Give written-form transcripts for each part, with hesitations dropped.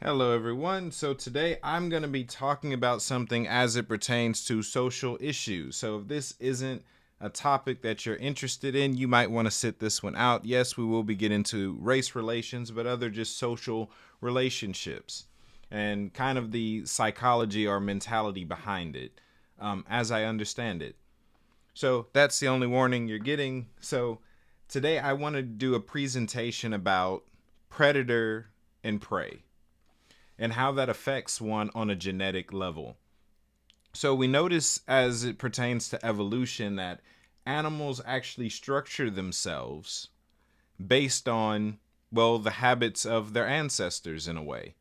Hello, everyone. So, today I'm going to be talking about something as it pertains to social issues. So, if this isn't a topic that you're interested in, you might want to sit this one out. Yes, we will be getting into race relations, but other just social relationships and kind of the psychology or mentality behind it, as I understand it. So, that's the only warning you're getting. So, today I want to do a presentation about predator and prey and how that affects one on a genetic level. So we notice as it pertains to evolution that animals actually structure themselves based on, well, the habits of their ancestors in a way.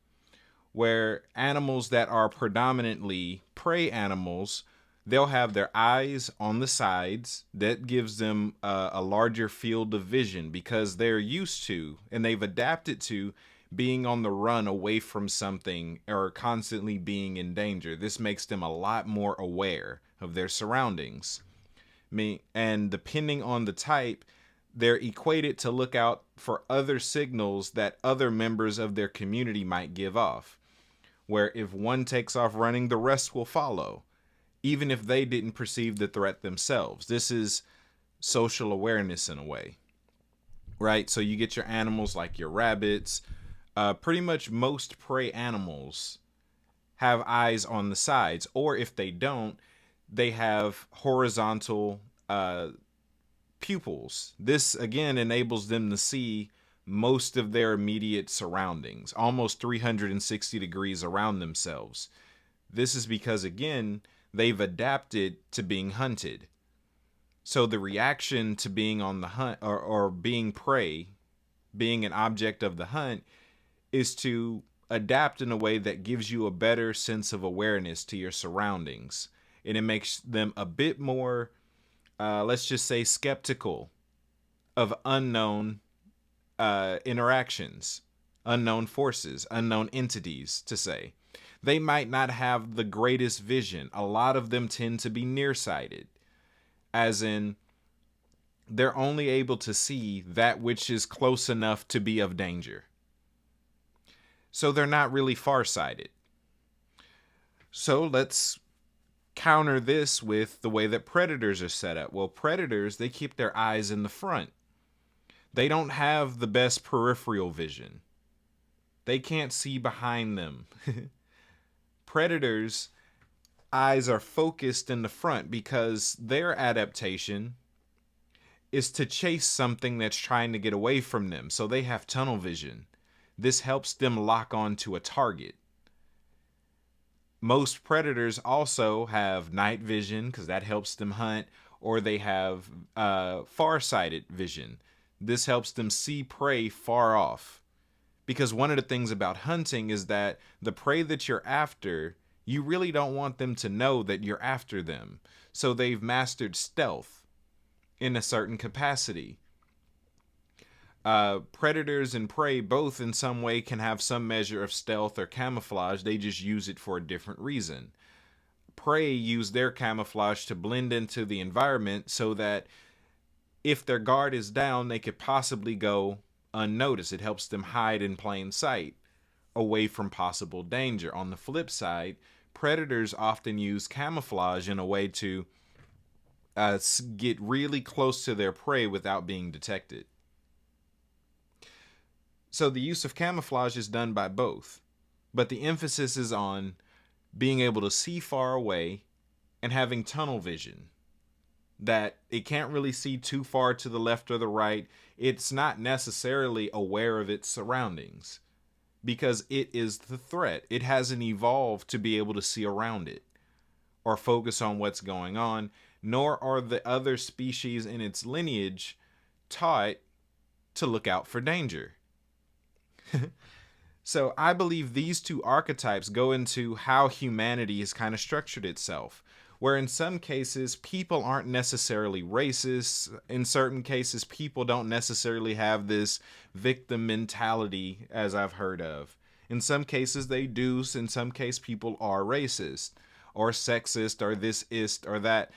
Where animals that are predominantly prey animals, they'll have their eyes on the sides. That gives them a larger field of vision because they're used to and they've adapted to being on the run away from something or constantly being in danger. This makes them a lot more aware of their surroundings. And depending on the type, they're equated to look out for other signals that other members of their community might give off. Where if one takes off running, the rest will follow, even if they didn't perceive the threat themselves. This is social awareness in a way, right? So you get your animals like your rabbits. Pretty much most prey animals have eyes on the sides, or if they don't, they have horizontal pupils. This again enables them to see most of their immediate surroundings, almost 360 degrees around themselves. This is because, again, they've adapted to being hunted. So the reaction to being on the hunt or being prey, being an object of the hunt, is to adapt in a way that gives you a better sense of awareness to your surroundings. And it makes them a bit more, let's just say, skeptical of unknown interactions, unknown forces, unknown entities, to say. They might not have the greatest vision. A lot of them tend to be nearsighted, as in they're only able to see that which is close enough to be of danger. So they're not really farsighted. So let's counter this with the way that predators are set up. Well, predators, they keep their eyes in the front. They don't have the best peripheral vision. They can't see behind them. Predators' eyes are focused in the front because their adaptation is to chase something that's trying to get away from them. So they have tunnel vision. This helps them lock on to a target. Most predators also have night vision because that helps them hunt, or they have far-sighted vision. This helps them see prey far off. Because one of the things about hunting is that the prey that you're after, you really don't want them to know that you're after them. So they've mastered stealth in a certain capacity. Predators and prey both in some way can have some measure of stealth or camouflage. They just use it for a different reason. Prey use their camouflage to blend into the environment so that if their guard is down, they could possibly go unnoticed. It helps them hide in plain sight, away from possible danger. On the flip side, predators often use camouflage in a way to get really close to their prey without being detected. So the use of camouflage is done by both, but the emphasis is on being able to see far away and having tunnel vision. That it can't really see too far to the left or the right. It's not necessarily aware of its surroundings because it is the threat. It hasn't evolved to be able to see around it or focus on what's going on, nor are the other species in its lineage taught to look out for danger. So I believe these two archetypes go into how humanity has kind of structured itself, where in some cases people aren't necessarily racist. In certain cases, people don't necessarily have this victim mentality, as I've heard of. In some cases they do. In some cases people are racist or sexist or this ist or that.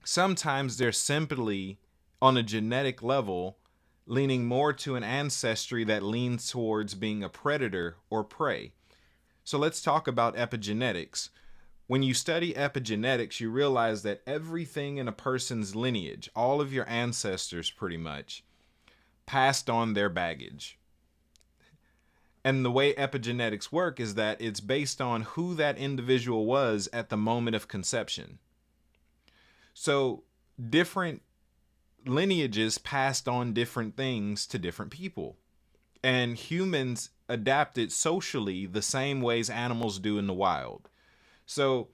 Sometimes they're simply on a genetic level leaning more to an ancestry that leans towards being a predator or prey. So let's talk about epigenetics. When you study epigenetics, you realize that everything in a person's lineage, all of your ancestors pretty much, passed on their baggage. And the way epigenetics work is that it's based on who that individual was at the moment of conception. So different lineages passed on different things to different people. And humans adapted socially the same ways animals do in the wild. So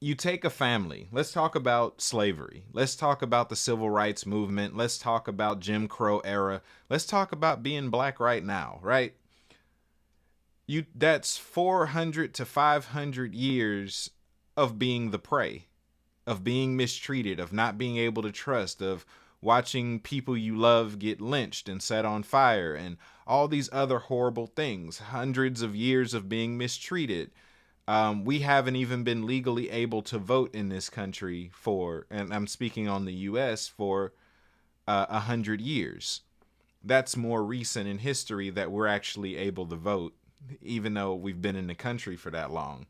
you take a family. Let's talk about slavery. Let's talk about the civil rights movement. Let's talk about Jim Crow era. Let's talk about being black right now, right? That's 400 to 500 years of being the prey, of being mistreated, of not being able to trust, of watching people you love get lynched and set on fire, and all these other horrible things. Hundreds of years of being mistreated. We haven't even been legally able to vote in this country for, and I'm speaking on the U.S., for 100 years. That's more recent in history that we're actually able to vote, even though we've been in the country for that long.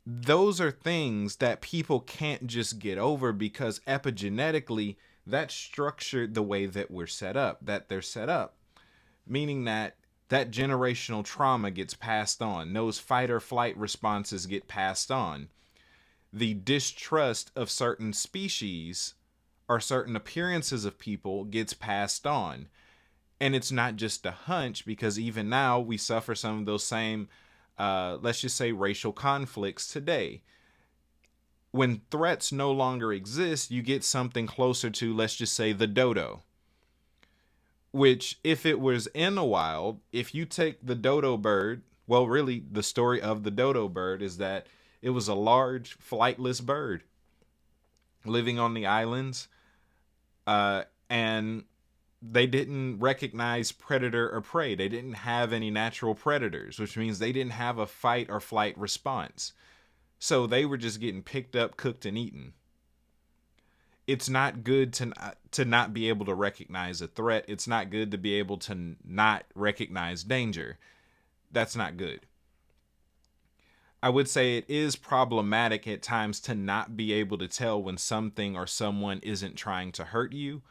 Those are things that people can't just get over because epigenetically that's structured the way that we're set up, that they're set up. Meaning that generational trauma gets passed on. Those fight or flight responses get passed on. The distrust of certain species or certain appearances of people gets passed on. And it's not just a hunch, because even now we suffer some of those same, let's just say, racial conflicts today. When threats no longer exist, you get something closer to, let's just say, the dodo. Which, if it was in the wild, if you take the dodo bird, well, really, the story of the dodo bird is that it was a large, flightless bird living on the islands, and they didn't recognize predator or prey. They didn't have any natural predators, which means they didn't have a fight or flight response. So they were just getting picked up, cooked, and eaten. It's not good to not be able to recognize a threat. It's not good to be able to not recognize danger. That's not good. I would say it is problematic at times to not be able to tell when something or someone isn't trying to hurt you.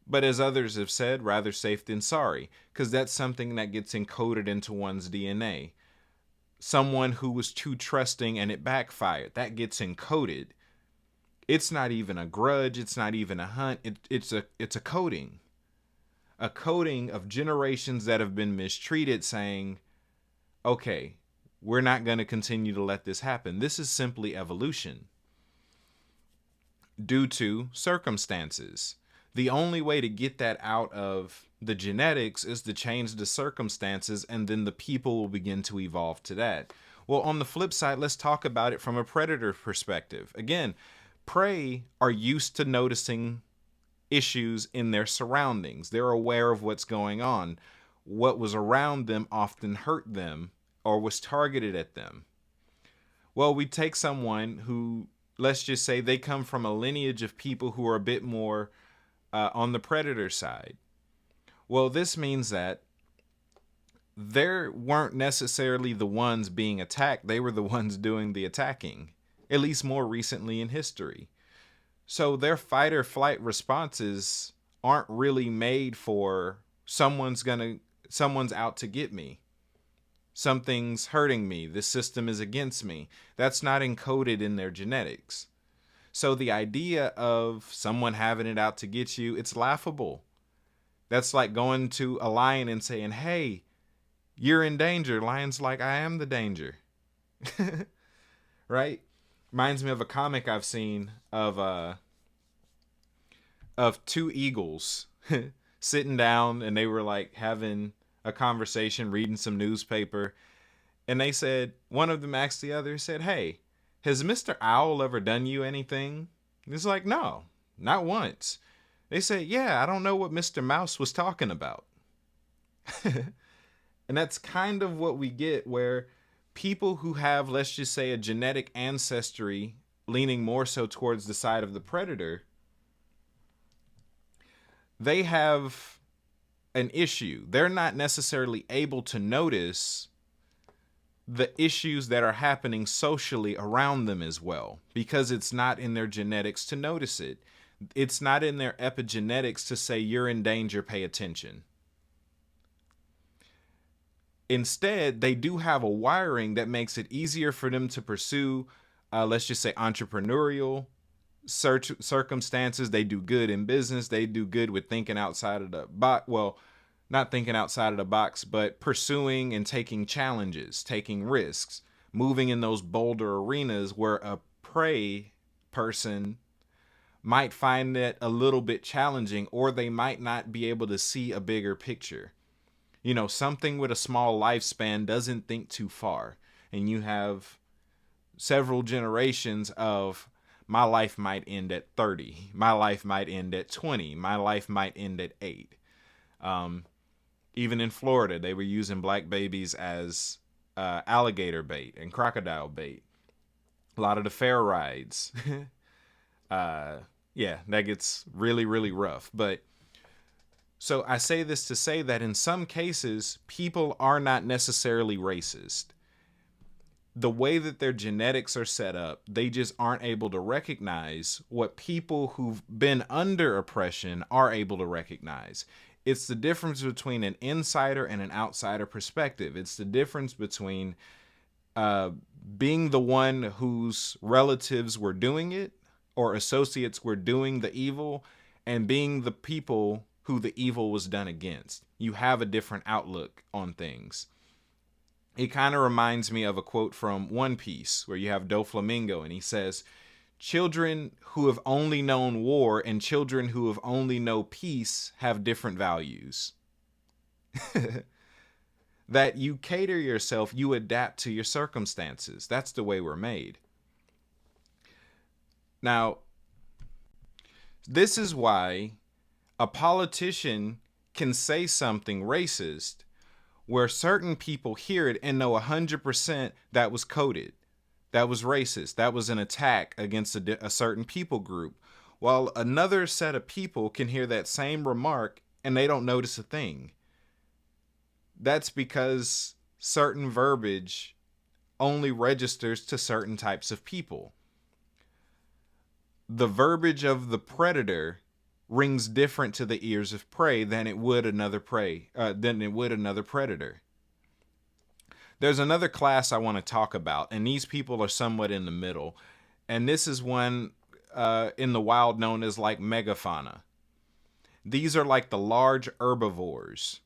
But as others have said, rather safe than sorry, because that's something that gets encoded into one's DNA. Someone who was too trusting and it backfired, that gets encoded. It's not even a grudge. It's not even a hunt. It's a coding. A coding of generations that have been mistreated saying, okay, we're not going to continue to let this happen. This is simply evolution. Due to circumstances. The only way to get that out of the genetics is to change the circumstances, and then the people will begin to evolve to that. Well, on the flip side, let's talk about it from a predator perspective. Again, prey are used to noticing issues in their surroundings. They're aware of what's going on. What was around them often hurt them or was targeted at them. Well, we take someone who, let's just say they come from a lineage of people who are a bit more on the predator side. Well, this means that they weren't necessarily the ones being attacked. They were the ones doing the attacking, at least more recently in history. So their fight or flight responses aren't really made for someone's out to get me. Something's hurting me. This system is against me. That's not encoded in their genetics. So the idea of someone having it out to get you, it's laughable. That's like going to a lion and saying, hey, you're in danger. Lion's like, I am the danger. Right? Reminds me of a comic I've seen of two eagles sitting down, and they were like having a conversation, reading some newspaper. And they said, one of them asked the other, said, hey, has Mr. Owl ever done you anything? He's like, no, not once. They say, yeah, I don't know what Mr. Mouse was talking about. And that's kind of what we get, where people who have, let's just say, a genetic ancestry leaning more so towards the side of the predator they have an issue. They're not necessarily able to notice the issues that are happening socially around them as well, because it's not in their genetics to notice it. It's not in their epigenetics to say you're in danger, pay attention. Instead, they do have a wiring that makes it easier for them to pursue, let's just say, entrepreneurial circumstances. They do good in business. They do good with thinking outside of the box. Well, not thinking outside of the box, but pursuing and taking challenges, taking risks, moving in those bolder arenas where a prey person might find it a little bit challenging, or they might not be able to see a bigger picture. You know, something with a small lifespan doesn't think too far. And you have several generations of, my life might end at 30. My life might end at 20. My life might end at 8. Even in Florida, they were using black babies as alligator bait and crocodile bait. A lot of the fair rides. Yeah, that gets really, really rough. But so I say this to say that in some cases, people are not necessarily racist. The way that their genetics are set up, they just aren't able to recognize what people who've been under oppression are able to recognize. It's the difference between an insider and an outsider perspective. It's the difference between being the one whose relatives were doing it or associates were doing the evil, and being the people who the evil was done against. You have a different outlook on things. It kind of reminds me of a quote from One Piece where you have Doflamingo and he says, children who have only known war and children who have only known peace have different values. That you cater yourself, you adapt to your circumstances. That's the way we're made. Now, this is why a politician can say something racist where certain people hear it and know 100% that was coded, that was racist, that was an attack against a certain people group, while another set of people can hear that same remark and they don't notice a thing. That's because certain verbiage only registers to certain types of people. The verbiage of the predator rings different to the ears of prey than it would another predator. There's another class I want to talk about, and these people are somewhat in the middle. And this is one in the wild known as like megafauna. These are like the large herbivores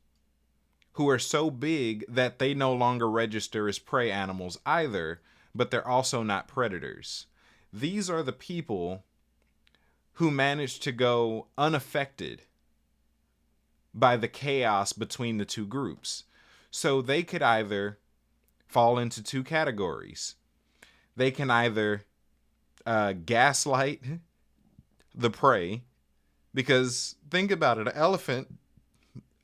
who are so big that they no longer register as prey animals either, but they're also not predators. These are the people who managed to go unaffected by the chaos between the two groups. So they could either fall into two categories. They can either gaslight the prey, because think about it, an elephant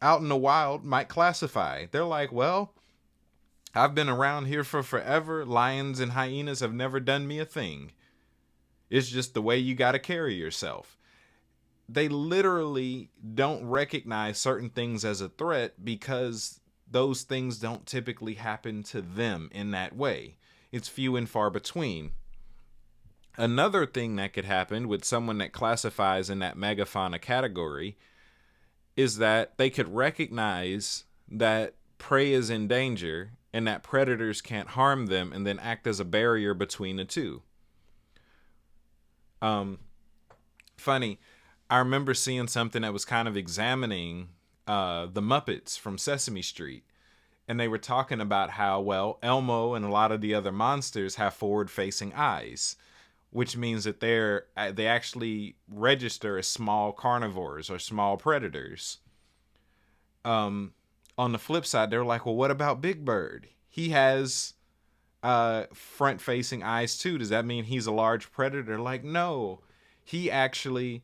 out in the wild might classify. They're like, well, I've been around here for forever. Lions and hyenas have never done me a thing. It's just the way you got to carry yourself. They literally don't recognize certain things as a threat because those things don't typically happen to them in that way. It's few and far between. Another thing that could happen with someone that classifies in that megafauna category is that they could recognize that prey is in danger and that predators can't harm them, and then act as a barrier between the two. Funny, I remember seeing something that was kind of examining the Muppets from Sesame Street. And they were talking about how, well, Elmo and a lot of the other monsters have forward-facing eyes, which means that they actually register as small carnivores or small predators. On the flip side, they're like, well, what about Big Bird? He has front-facing eyes too. Does that mean he's a large predator? Like, no. He actually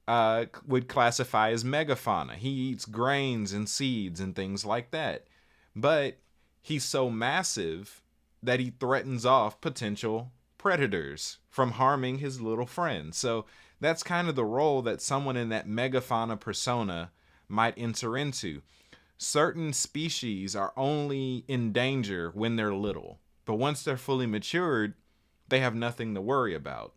would classify as megafauna. He eats grains and seeds and things like that. But he's so massive that he threatens off potential predators from harming his little friends. So That's kind of the role that someone in that megafauna persona might enter into. Certain species are only in danger when they're little, but once they're fully matured, they have nothing to worry about.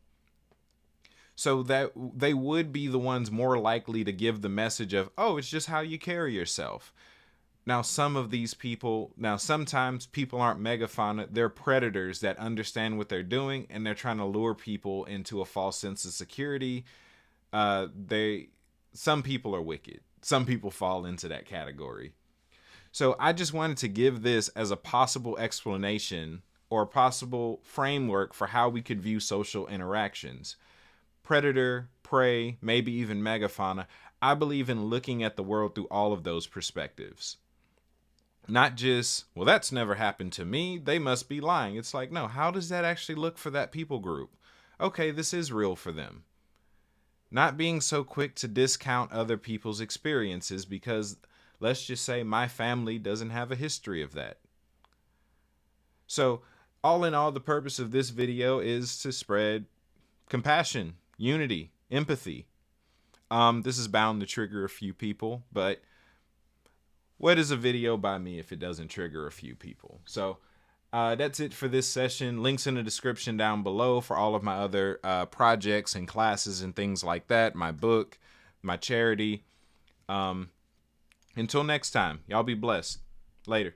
So that they would be the ones more likely to give the message of, oh, it's just how you carry yourself. Now, sometimes people aren't megafauna, they're predators that understand what they're doing, and they're trying to lure people into a false sense of security. Some people are wicked. Some people fall into that category. So I just wanted to give this as a possible explanation or a possible framework for how we could view social interactions. Predator, prey, maybe even megafauna. I believe in looking at the world through all of those perspectives. Not just, well, that's never happened to me, they must be lying. It's like, no, how does that actually look for that people group? Okay, this is real for them. Not being so quick to discount other people's experiences because, let's just say, my family doesn't have a history of that. So, all in all, the purpose of this video is to spread compassion, unity, empathy. This is bound to trigger a few people, but what is a video by me if it doesn't trigger a few people? So that's it for this session. Links in the description down below for all of my other projects and classes and things like that. My book, my charity. Until next time, y'all be blessed. Later.